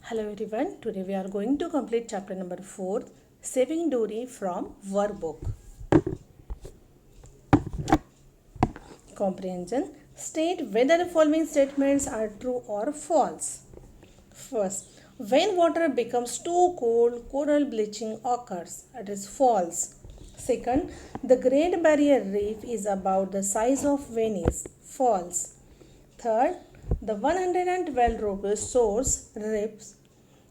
Hello everyone, today we are going to complete chapter number 4, Saving Dory from Workbook. Comprehension. State whether the following statements are true or false. First, when water becomes too cold, coral bleaching occurs. It is false. Second, the Great Barrier Reef is about the size of Venice. False. Third, the 112 robust source reefs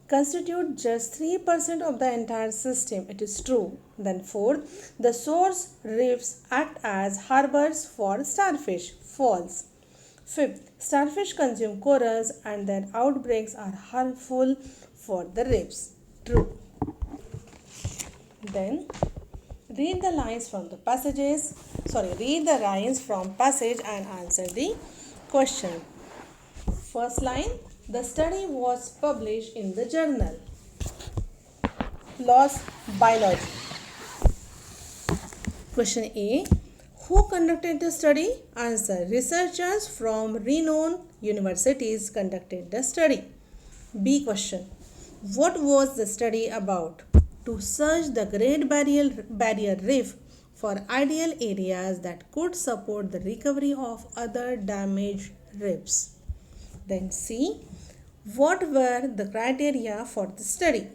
constitute just 3% of the entire system. It is true. Then fourth, the source reefs act as harbors for starfish. False. Fifth, starfish consume corals and their outbreaks are harmful for the reefs. True. Then read the lines from the read the lines from passage and answer the question. First line, the study was published in the journal PLOS Biology. Question A, who conducted the study? Answer, researchers from renowned universities conducted the study. B question, what was the study about? To search the Great Barrier Reef for ideal areas that could support the recovery of other damaged reefs. Then C, what were the criteria for the study?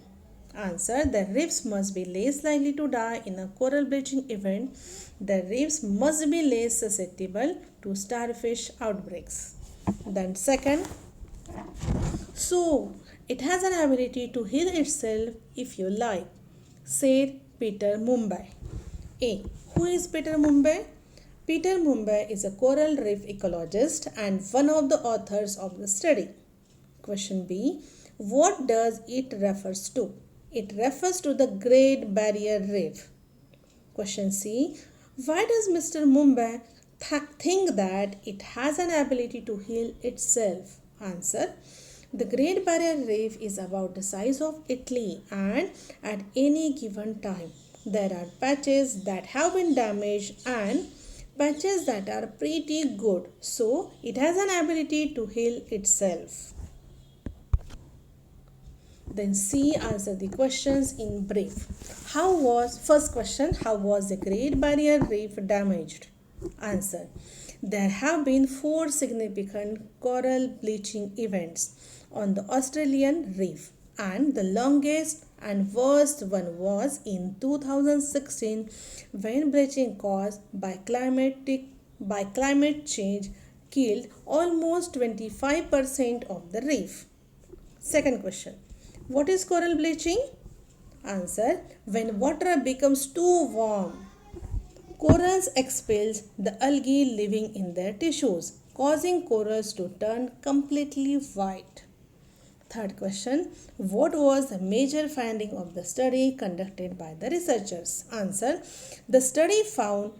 Answer, the reefs must be less likely to die in a coral bleaching event. The reefs must be less susceptible to starfish outbreaks. Then second, so it has an ability to heal itself if you like, said Peter Mumbai. A, who is Peter Mumbai? Peter Mumbai is a coral reef ecologist and one of the authors of the study. Question B, what does it refers to? It refers to the Great Barrier Reef. Question C, why does Mr. Mumbai think that it has an ability to heal itself? Answer, the Great Barrier Reef is about the size of Italy and at any given time there are patches that have been damaged and patches that are pretty good, so it has an ability to heal itself. Then C, answer the questions in brief. First question, how was the Great Barrier Reef damaged? Answer, there have been 4 significant coral bleaching events on the Australian reef, and the longest and worst one was in 2016 when bleaching caused by climate change killed almost 25% of the reef. Second question, what is coral bleaching? Answer, when water becomes too warm, corals expel the algae living in their tissues, causing corals to turn completely white. Third question, what was the major finding of the study conducted by the researchers? Answer, the study found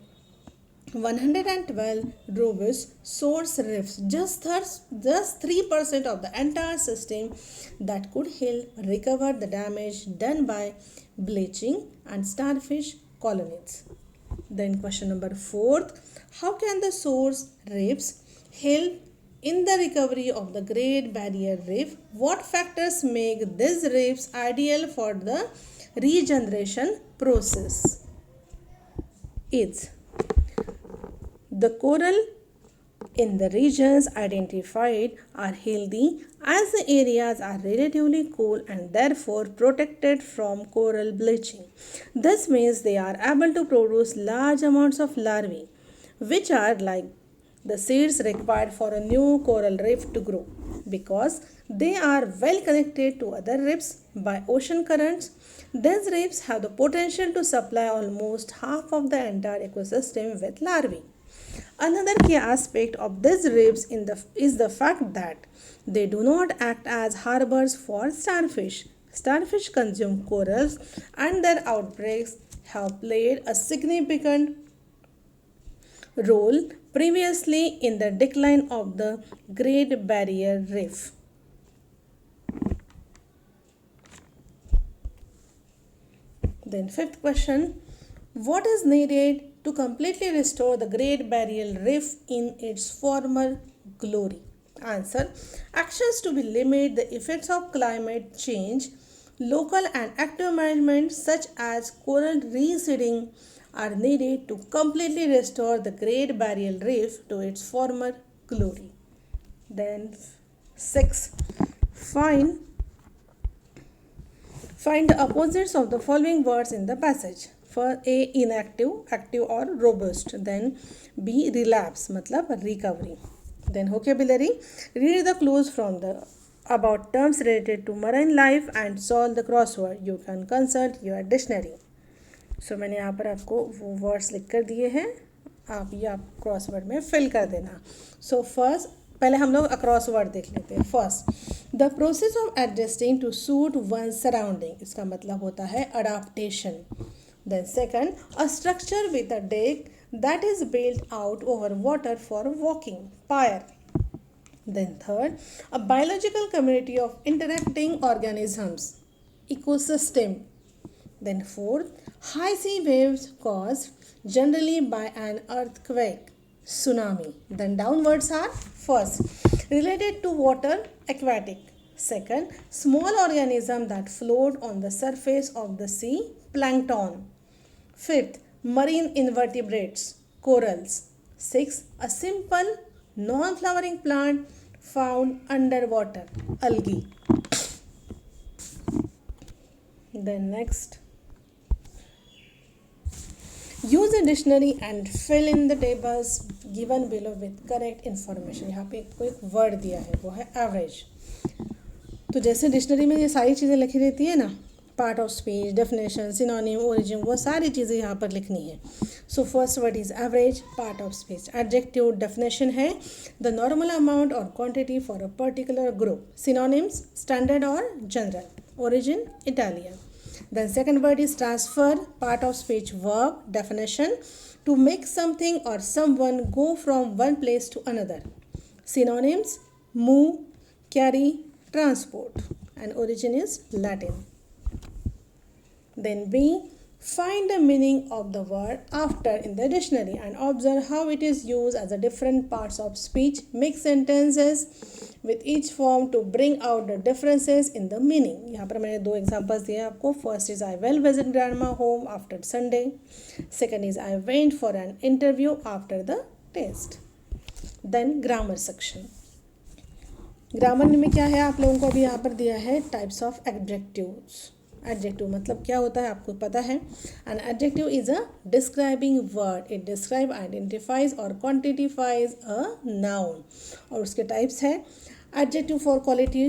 112 robust source reefs, just 3% of the entire system that could help recover the damage done by bleaching and starfish colonies. Then question number 4, how can the source reefs help in the recovery of the Great Barrier Reef? What factors make these reefs ideal for the regeneration process? Is the coral in the regions identified are healthy as the areas are relatively cool and therefore protected from coral bleaching. This means they are able to produce large amounts of larvae, which are like the seeds required for a new coral reef to grow. Because they are well connected to other reefs by ocean currents, these reefs have the potential to supply almost half of the entire ecosystem with larvae. Another key aspect of these reefs is the fact that they do not act as harbors for starfish. Starfish consume corals and their outbreaks have played a significant role previously in the decline of the Great Barrier Reef. Then fifth question, what is needed to completely restore the Great Barrier Reef in its former glory? Answer. Actions to be limit the effects of climate change. Local and active management such as coral reseeding are needed to completely restore the Great Barrier Reef to its former glory. Then 6. Find Find the opposites of the following words in the passage. For A, inactive, active or robust. Then B, relapse, matlab recovery. Then vocabulary, read the clues from the about terms related to marine life and solve the crossword. You can consult your dictionary. सो मैंने यहाँ पर आपको वो words लिख कर दिए हैं, आप क्रॉसवर्ड में फिल कर देना. सो फर्स्ट पहले हम लोग अक्रॉस वर्ड देख लेते हैं. First, the process of adjusting to suit one surrounding, इसका मतलब होता है adaptation. Then second, a structure with a deck that is built out over water for walking, pier. Then third, a biological community of interacting organisms, ecosystem. Then fourth, high sea waves caused generally by an earthquake, tsunami. Then downwards are first, related to water, aquatic. Second, small organism that float on the surface of the sea, plankton. Fifth, marine invertebrates, corals. Sixth, a simple non-flowering plant found underwater, algae. Then next, use a dictionary and fill in the tables given below with correct information. यहाँ पे कोई word दिया है, वो है average. तो जैसे dictionary में ये सारी चीज़ें लिखी रहती है ना, part of speech, definition, synonym, origin, वो सारी चीज़ें यहाँ पर लिखनी है. So first word is average, part of speech. Adjective definition है the normal amount or quantity for a particular group. Synonyms standard or general. Origin Italian. Then second word is transfer, part of speech, verb. Definition, to make something or someone go from one place to another. Synonyms, move, carry, transport. And origin is Latin. Then B, find the meaning of the word after in the dictionary and observe how it is used as a different parts of speech. Make sentences with each form to bring out the differences in the meaning. यहाँ पर मैंने दो examples दिए हैं आपको. First is I will visit grandma home after Sunday. Second is I went for an interview after the test. Then grammar section. Grammar में क्या है आप लोगों को अभी यहाँ पर दिया है टाइप्स ऑफ एडजेक्टिव्स. एडजेक्टिव मतलब क्या होता है आपको पता है. An adjective is a describing word. It describe, identifies और क्वांटिफाइज अ नाउन. और उसके टाइप्स है adjective for quality,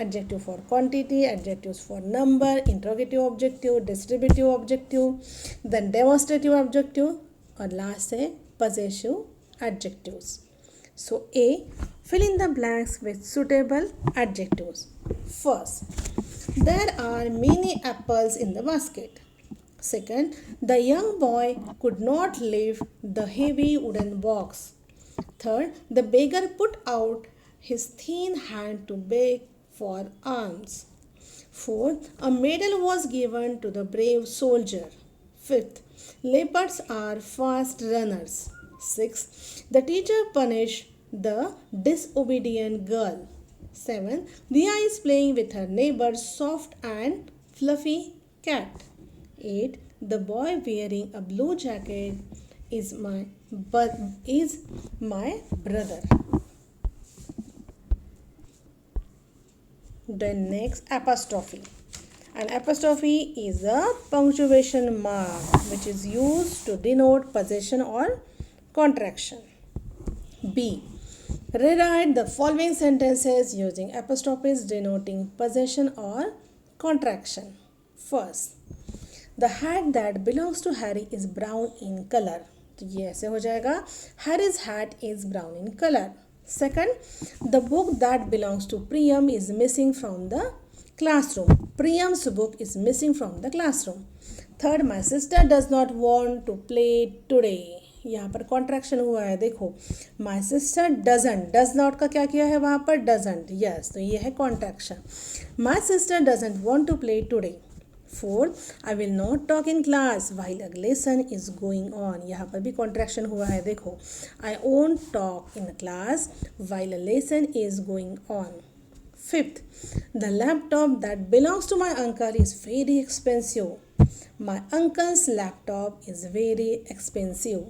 adjective for quantity, adjectives for number, interrogative objective, distributive objective, then demonstrative objective और लास्ट है possessive adjectives. So A, fill in the blanks with suitable adjectives. First, there are many apples in the basket. Second, the young boy could not lift the heavy wooden box. Third, the beggar put out his thin hand to beg for alms. Fourth, a medal was given to the brave soldier. Fifth, leopards are fast runners. Sixth, the teacher punished the disobedient girl. Seventh, Dia is playing with her neighbor's soft and fluffy cat. 8. The boy wearing a blue jacket is my brother. Then next, apostrophe. An apostrophe is a punctuation mark which is used to denote possession or contraction. B, rewrite the following sentences using apostrophes denoting possession or contraction. First, the hat that belongs to Harry is brown in color. तो ये ऐसे हो जाएगा, Harry's hat is brown in color. Second, the book that belongs to Priyam is missing from the classroom. Priyam's book is missing from the classroom. Third, my sister does not want to play today. यहाँ पर contraction हुआ है, देखो माई sister doesn't, does not का क्या किया है वहाँ पर डजंट. यस, तो ये है contraction. My sister doesn't want to play today. Fourth, I will not talk in class while a lesson is going on. यहाँ पर भी कॉन्ट्रैक्शन हुआ है, देखो. I won't talk in class while a lesson is going on. Fifth, the laptop that belongs to my uncle is very expensive. My uncle's laptop is very expensive.